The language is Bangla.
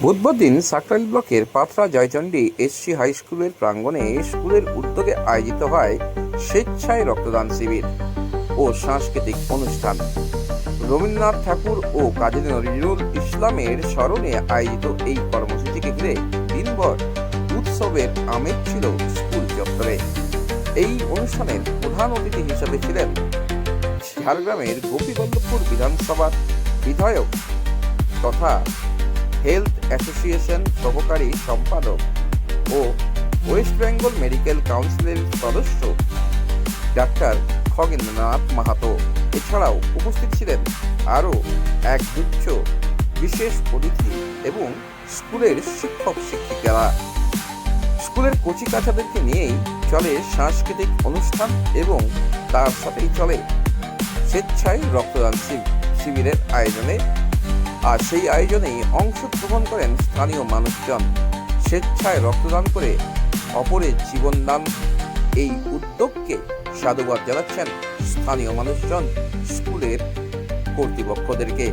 বুধবার দিন সাকরাইল ব্লকের পাথরা জয়চণ্ডী এসসি হাই স্কুলের প্রাঙ্গণে স্কুলের উদ্যোগে আয়োজিত হয় স্বেচ্ছায় রক্তদান শিবির ও সাংস্কৃতিক অনুষ্ঠান। রবীন্দ্রনাথ ঠাকুর ও কাজী নজরুল ইসলামের স্মরণে আয়োজিত এই কর্মসূচিকে ঘিরে দিনভর উৎসবের আমেজ ছিল স্কুল চত্বরে। এই অনুষ্ঠানের প্রধান অতিথি হিসেবে ছিলেন ঝাড়গ্রামের গোপীবল্লভপুর বিধানসভার বিধায়ক তথা হেলথ অ্যাসোসিয়েশন সহকারী সম্পাদক ও ওয়েস্ট বেঙ্গল মেডিকেল কাউন্সিলের সদস্য ডাক্তার খগেন্দ্রনাথ মাহাতো। এছাড়াও উপস্থিত ছিলেন আরও একগুচ্ছ বিশেষ অতিথি এবং স্কুলের শিক্ষক শিক্ষিকারা। স্কুলের কচি কাচাদেরকে নিয়েই চলে সাংস্কৃতিক অনুষ্ঠান এবং তার সাথেই চলে স্বেচ্ছায় রক্তদান শিবিরের আয়োজনে। আর সেই আয়োজনেই অংশগ্রহণ করেন স্থানীয় মানুষজন। স্বেচ্ছায় রক্তদান করে অপরের জীবনদান, এই উদ্যোগকে সাধুবাদ জানাচ্ছেন স্থানীয় মানুষজন স্কুলের কর্তৃপক্ষদেরকে।